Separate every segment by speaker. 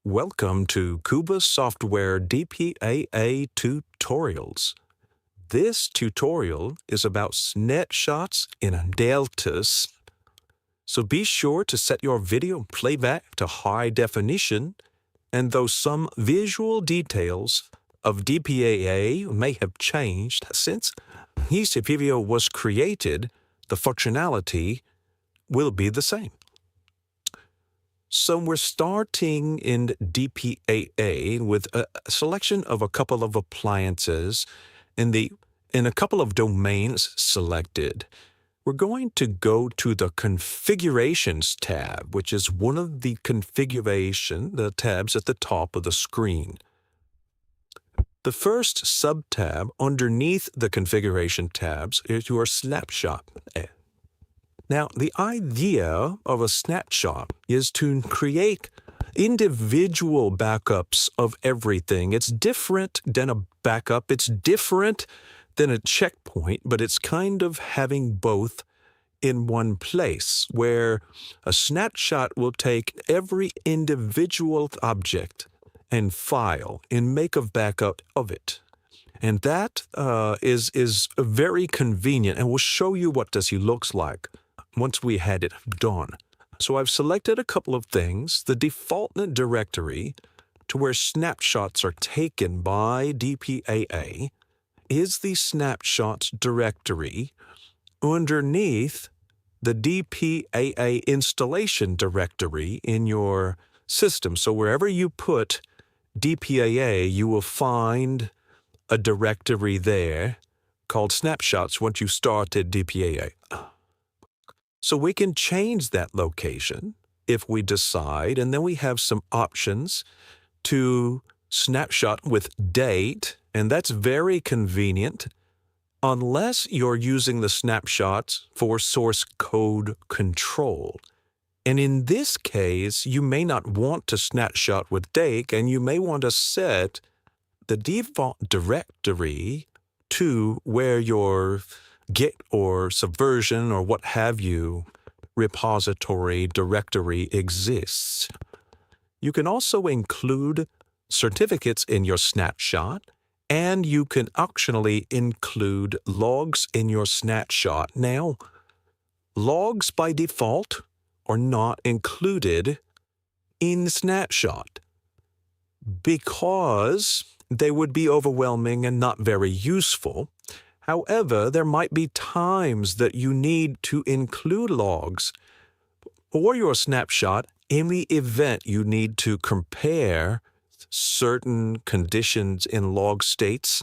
Speaker 1: Welcome to Kumba Software DPAA tutorials. This tutorial is about snapshots in deltas. So be sure to set your video playback to high definition, and though some visual details of DPAA may have changed since this video was created, the functionality will be the same. So we're starting in DPAA with a selection of a couple of appliances in a couple of domains selected. We're going to go to the Configurations tab, which is one of the tabs at the top of the screen. The first sub-tab underneath the Configuration tabs is your Snapshot. Now, the idea of a snapshot is to create individual backups of everything. It's different than a backup. It's different than a checkpoint, but it's kind of having both in one place, where a snapshot will take every individual object and file and make a backup of it. And that is very convenient, and we'll show you what this looks like once we had it done. So I've selected a couple of things. The default directory to where snapshots are taken by DPAA is the snapshots directory underneath the DPAA installation directory in your system. So wherever you put DPAA, you will find a directory there called snapshots once you started DPAA. So we can change that location if we decide, and then we have some options to snapshot with date, and that's very convenient unless you're using the snapshots for source code control. And in this case, you may not want to snapshot with date, and you may want to set the default directory to where your Git or Subversion or what have you repository directory exists. You can also include certificates in your snapshot, and you can optionally include logs in your snapshot. Now, logs by default are not included in the snapshot because they would be overwhelming and not very useful. However, there might be times that you need to include logs or your snapshot in the event you need to compare certain conditions in log states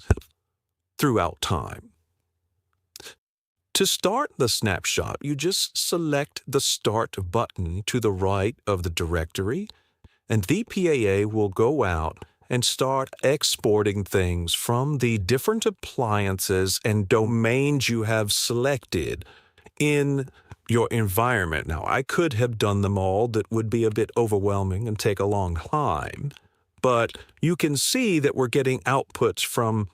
Speaker 1: throughout time. To start the snapshot, you just select the Start button to the right of the directory, and DPAA will go out and start exporting things from the different appliances and domains you have selected in your environment. Now, I could have done them all. That would be a bit overwhelming and take a long time. But you can see that we're getting outputs from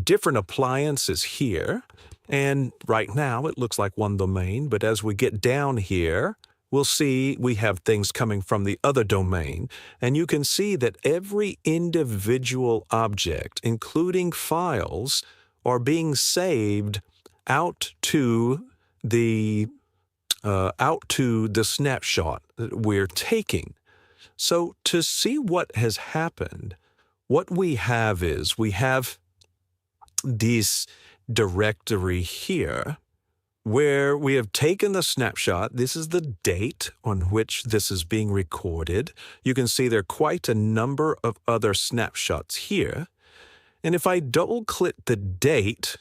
Speaker 1: different appliances here. And right now, it looks like one domain. But as we get down here, we'll see we have things coming from the other domain, and you can see that every individual object, including files, are being saved out to the snapshot that we're taking. So to see what has happened, what we have is we have this directory here, where we have taken the snapshot. This is the date on which this is being recorded. You can see there are quite a number of other snapshots here. And if I double-click the date,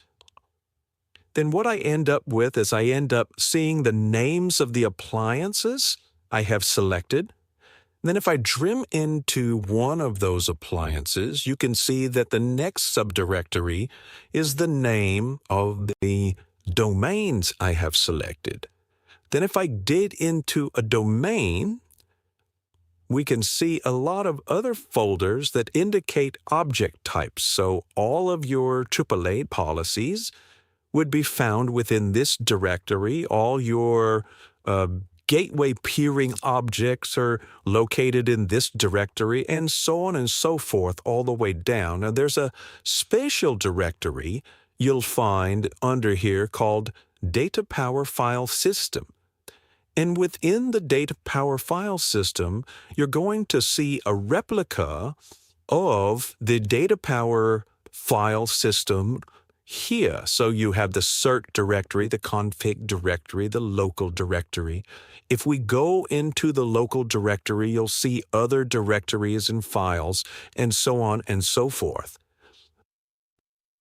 Speaker 1: then what I end up with is I end up seeing the names of the appliances I have selected. Then if I trim into one of those appliances, you can see that the next subdirectory is the name of the domains I have selected. Then if I did into a domain, we can see a lot of other folders that indicate object types. So all of your AAA policies would be found within this directory. All your gateway peering objects are located in this directory, and so on and so forth all the way down. Now, there's a spatial directory you'll find under here called Data Power File System. And within the Data Power File System, you're going to see a replica of the Data Power File System here. So you have the cert directory, the config directory, the local directory. If we go into the local directory, you'll see other directories and files, and so on and so forth.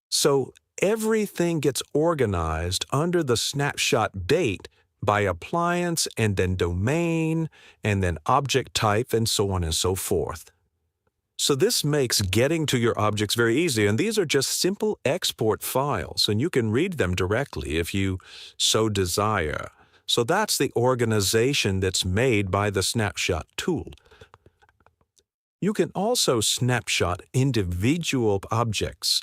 Speaker 1: So everything gets organized under the snapshot date by appliance and then domain and then object type and so on and so forth. So this makes getting to your objects very easy, and these are just simple export files, and you can read them directly if you so desire. So that's the organization that's made by the Snapshot tool. You can also snapshot individual objects,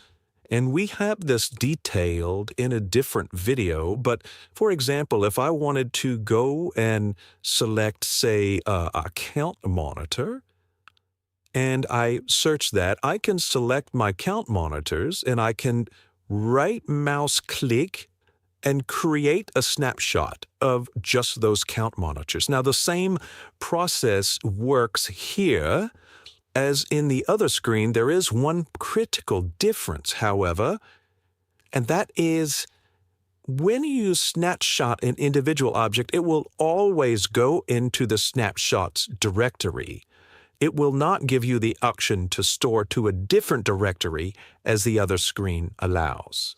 Speaker 1: and we have this detailed in a different video, but for example, if I wanted to go and select, say, a count monitor, and I search that, I can select my count monitors, and I can right mouse click and create a snapshot of just those count monitors. Now, the same process works here as in the other screen. There is one critical difference, however, and that is when you snapshot an individual object, it will always go into the snapshots directory. It will not give you the option to store to a different directory as the other screen allows.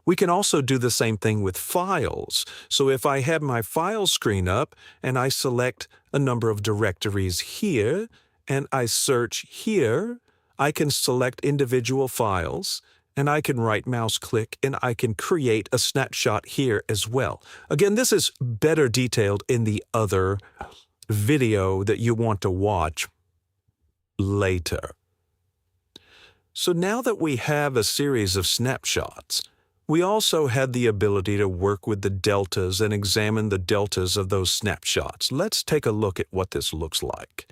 Speaker 1: We can also do the same thing with files. So if I have my file screen up and I select a number of directories here and I search here, I can select individual files and I can right mouse click and I can create a snapshot here as well. Again, this is better detailed in the other video that you want to watch later. So now that we have a series of snapshots, we also had the ability to work with the deltas and examine the deltas of those snapshots. Let's take a look at what this looks like.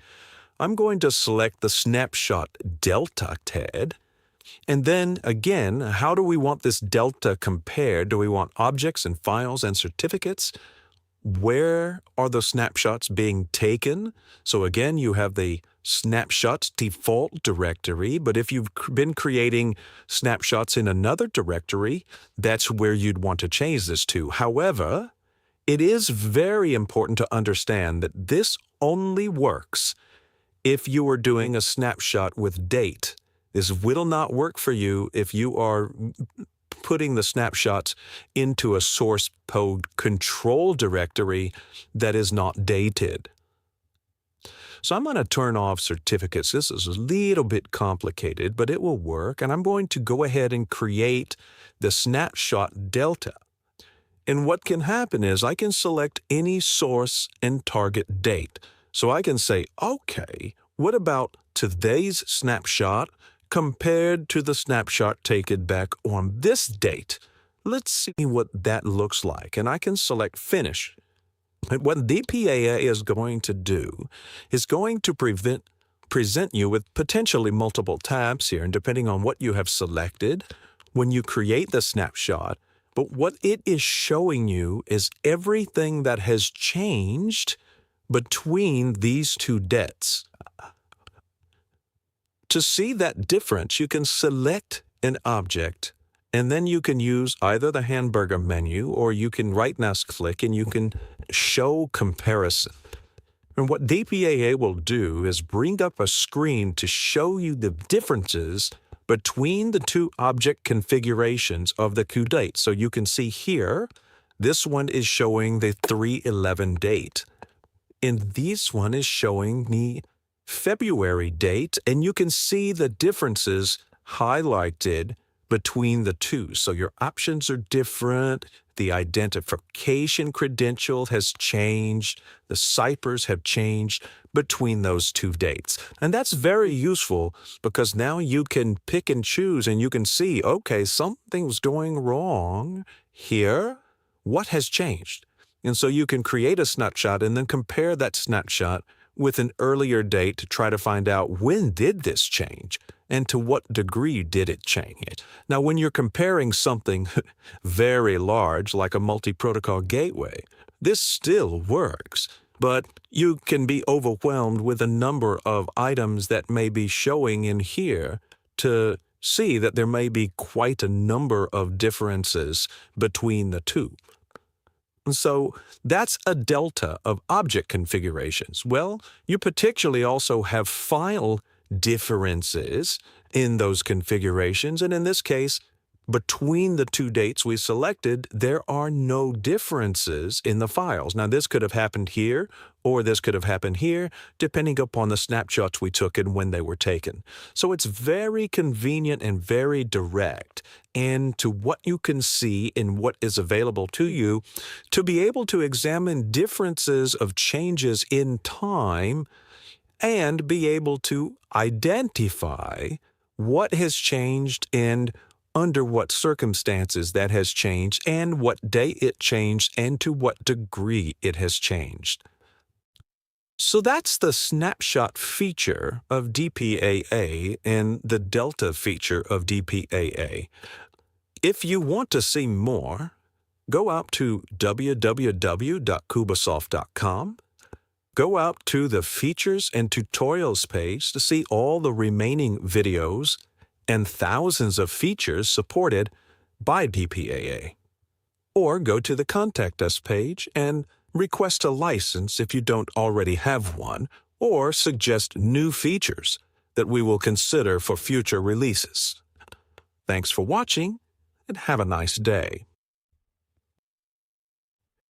Speaker 1: I'm going to select the snapshot delta tab, and then again, how do we want this delta compared? Do we want objects and files and certificates? Where are the snapshots being taken? So again, you have the snapshots default directory, but if you've been creating snapshots in another directory, that's where you'd want to change this to. However, it is very important to understand that this only works if you are doing a snapshot with date. This will not work for you if you are putting the snapshots into a source code control directory that is not dated. So I'm going to turn off certificates. This is a little bit complicated, but it will work. And I'm going to go ahead and create the snapshot delta. And what can happen is I can select any source and target date. So I can say, okay, what about today's snapshot compared to the snapshot taken back on this date? Let's see what that looks like. And I can select Finish. And what DPAA is going to do is going to present you with potentially multiple tabs here, and depending on what you have selected when you create the snapshot. But what it is showing you is everything that has changed between these two dates. To see that difference, you can select an object, and then you can use either the hamburger menu or you can right mouse click and you can show comparison. And what DPAA will do is bring up a screen to show you the differences between the two object configurations of the two dates. So you can see here, this one is showing the 3/11 date, and this one is showing the February date, and you can see the differences highlighted between the two. So your options are different. The identification credential has changed. The ciphers have changed between those two dates. And that's very useful because now you can pick and choose and you can see, okay, something's going wrong here. What has changed? And so you can create a snapshot and then compare that snapshot with an earlier date to try to find out when did this change and to what degree did it change. Now, when you're comparing something very large like a multi-protocol gateway, this still works, but you can be overwhelmed with a number of items that may be showing in here to see that there may be quite a number of differences between the two. So that's a delta of object configurations. Well, you particularly also have file differences in those configurations, and in this case, between the two dates we selected, there are no differences in the files. Now, this could have happened here, or this could have happened here, depending upon the snapshots we took and when they were taken. So it's very convenient and very direct and to what you can see in what is available to you to be able to examine differences of changes in time and be able to identify what has changed and under what circumstances that has changed and what day it changed and to what degree it has changed. So that's the snapshot feature of DPAA and the delta feature of DPAA. If you want to see more, go out to www.kumbasoft.com. Go out to the Features and Tutorials page to see all the remaining videos and thousands of features supported by DPAA. Or go to the Contact Us page and request a license if you don't already have one, or suggest new features that we will consider for future releases. Thanks for watching, and have a nice day.